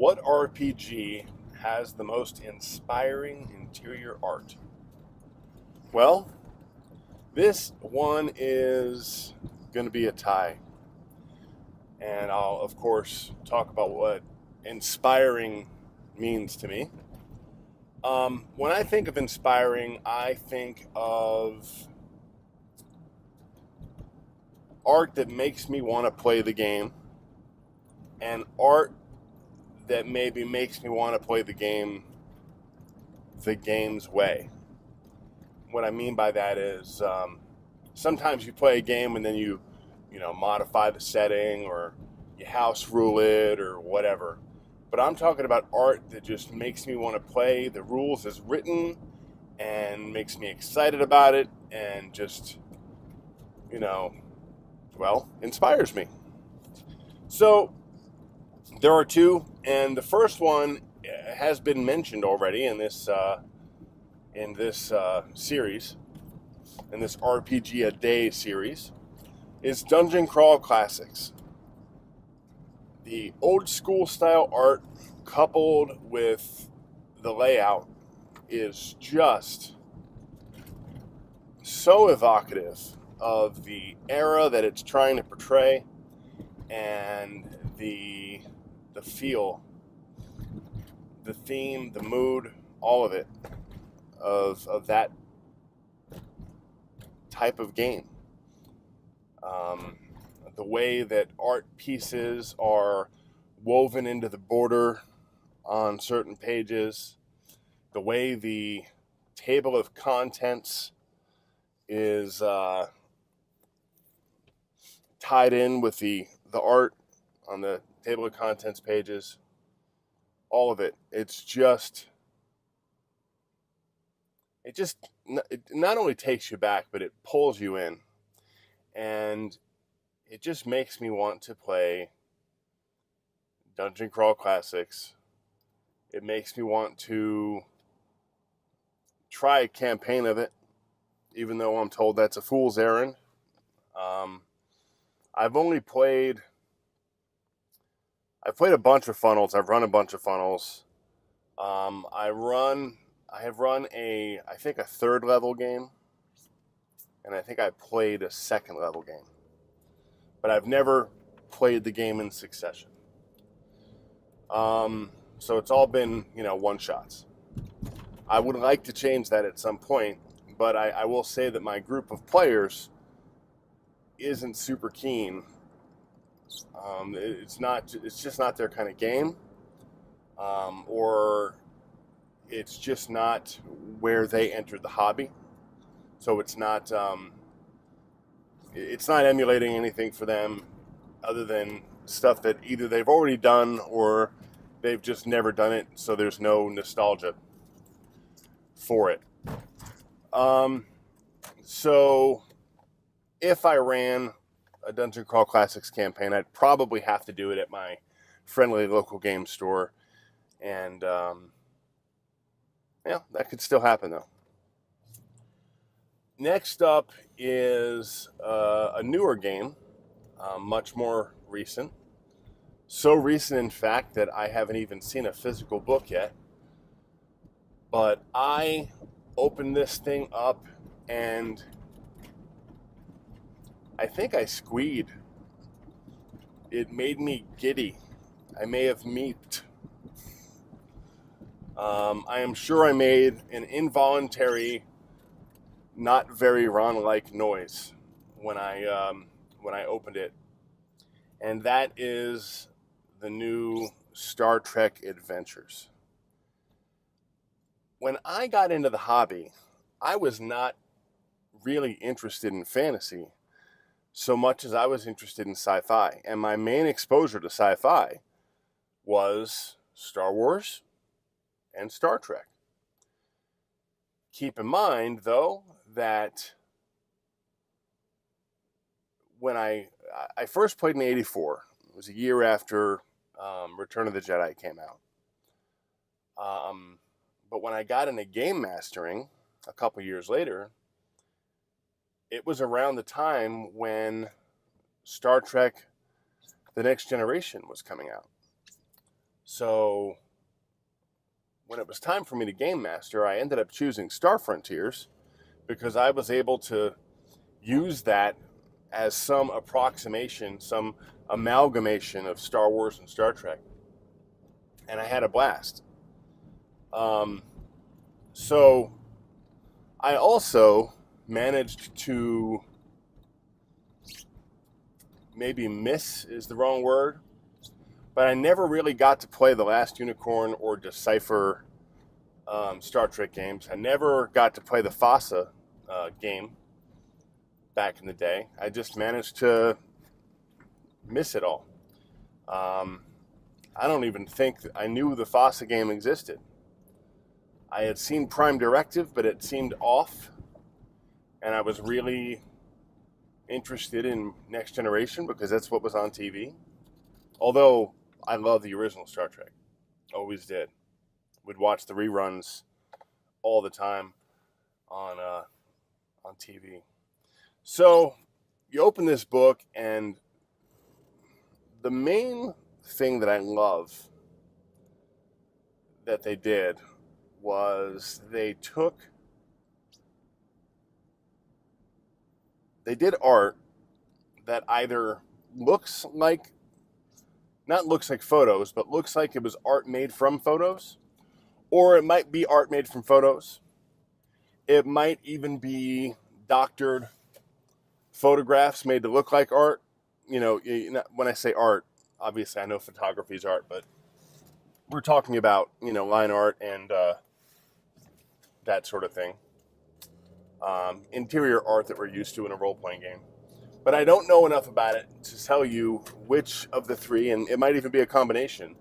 What RPG has the most inspiring interior art? Well, this one is going to be a tie. And I'll, of course, talk about what inspiring means to me. When I think of inspiring, I think of art that makes me want to play the game and art that maybe makes me want to play the game's way. What I mean by that is sometimes you play a game and then you modify the setting or you house rule it or whatever. But I'm talking about art that just makes me want to play the rules as written and makes me excited about it and just, you know, inspires me. So there are two, and the first one has been mentioned already in this series, in this RPG a Day series, is Dungeon Crawl Classics. The old school style art coupled with the layout is just so evocative of the era that it's trying to portray and the feel, the theme, the mood, all of it of that type of game. The way that art pieces are woven into the border on certain pages, the way the table of contents is tied in with the art on the table of contents pages, all of it. It not only takes you back, but it pulls you in. And it just makes me want to play Dungeon Crawl Classics. It makes me want to try a campaign of it, even though I'm told that's a fool's errand. I've played a bunch of funnels. I've run a bunch of funnels. I have run I think a third level game, and I think I played a second level game, but I've never played the game in succession. So it's all been, one shots. I would like to change that at some point, but I will say that my group of players isn't super keen. It's just not their kind of game, or it's just not where they entered the hobby. So it's not emulating anything for them other than stuff that either they've already done or they've just never done it, so there's no nostalgia for it. So if I ran a Dungeon Crawl Classics campaign, I'd probably have to do it at my friendly local game store. And that could still happen though. Next up is a newer game, much more recent. So recent, in fact, that I haven't even seen a physical book yet. But I opened this thing up and I think I squeed. It made me giddy. I may have meeped. I am sure I made an involuntary, not very Ron-like noise when I opened it, and that is the new Star Trek Adventures. When I got into the hobby, I was not really interested in fantasy so much as I was interested in sci-fi, and my main exposure to sci-fi was Star Wars and Star Trek. Keep in mind, though, that when I first played in '84, it was a year after Return of the Jedi came out. But when I got into game mastering a couple years later, it was around the time when Star Trek The Next Generation was coming out. So when it was time for me to game master, I ended up choosing Star Frontiers because I was able to use that as some approximation, some amalgamation of Star Wars and Star Trek. And I had a blast. Um, so I also managed to, maybe miss is the wrong word, but I never really got to play The Last Unicorn or Decipher Star Trek games. I never got to play the FASA game back in the day. I just managed to miss it all. I don't even think I knew the FASA game existed. I had seen Prime Directive, but it seemed off, and I was really interested in Next Generation because that's what was on TV. Although I love the original Star Trek, always did. Would watch the reruns all the time on TV. So you open this book, and the main thing that I love that they did was they did art that either looks like, not looks like photos, but looks like it was art made from photos, or it might be art made from photos. It might even be doctored photographs made to look like art. You know, when I say art, obviously I know photography is art, but we're talking about, line art and that sort of thing. Interior art that we're used to in a role-playing game. But I don't know enough about it to tell you which of the three, and it might even be a combination,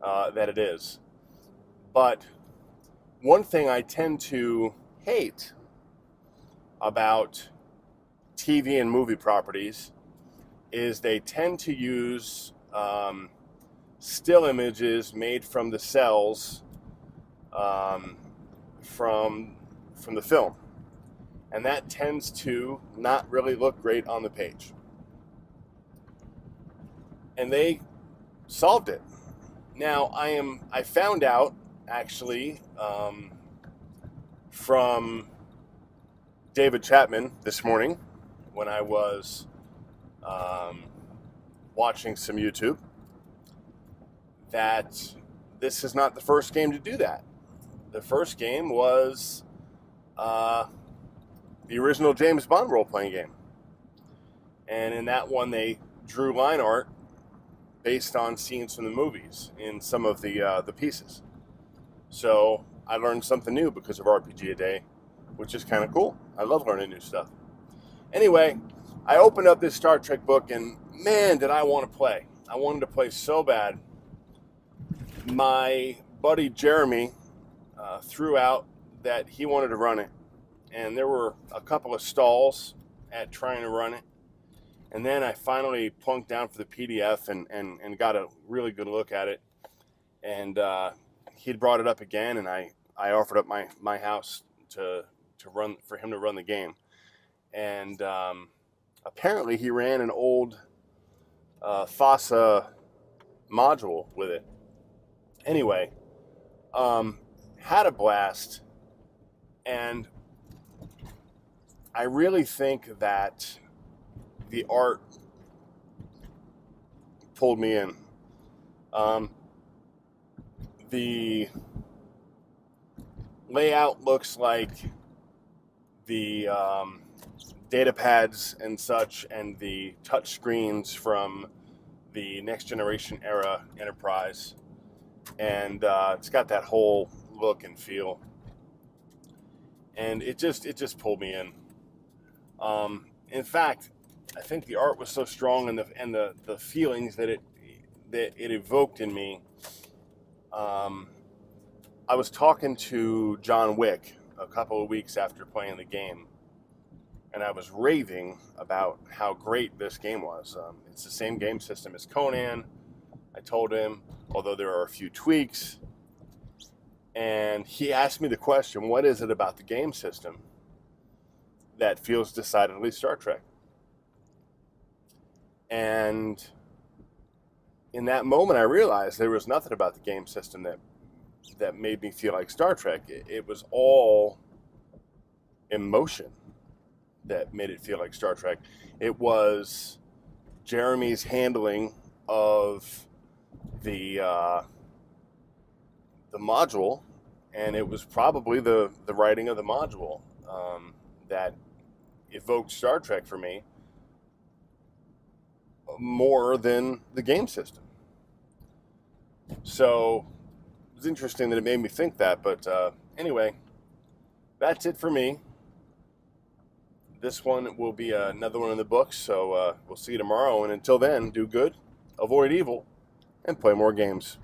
that it is. But one thing I tend to hate about TV and movie properties is they tend to use still images made from the cells from the film. And that tends to not really look great on the page. And they solved it. Now, I found out, actually, from David Chapman this morning when I was watching some YouTube, that this is not the first game to do that. The first game was the original James Bond role-playing game. And in that one, they drew line art based on scenes from the movies in some of the pieces. So I learned something new because of RPG A Day, which is kind of cool. I love learning new stuff. Anyway, I opened up this Star Trek book, and man, did I want to play. I wanted to play so bad. My buddy Jeremy threw out that he wanted to run it. And there were a couple of stalls at trying to run it. And then I finally plunked down for the PDF and got a really good look at it. And he'd brought it up again, and I offered up my house to run, for him to run the game. And apparently he ran an old FASA module with it. Anyway, had a blast, and I really think that the art pulled me in. The layout looks like the data pads and such, and the touch screens from the Next Generation era Enterprise, and it's got that whole look and feel, and it just pulled me in. In fact, I think the art was so strong, and the feelings that it evoked in me. I was talking to John Wick a couple of weeks after playing the game, and I was raving about how great this game was. It's the same game system as Conan, I told him, although there are a few tweaks. And he asked me the question, what is it about the game system that feels decidedly Star Trek? And in that moment, I realized there was nothing about the game system that made me feel like Star Trek. It was all emotion that made it feel like Star Trek. It was Jeremy's handling of the module, and it was probably the writing of the module that evoked Star Trek for me more than the game system. So it was interesting that it made me think that. But anyway, that's it for me. This one will be another one in the books, so we'll see you tomorrow. And until then, do good, avoid evil, and play more games.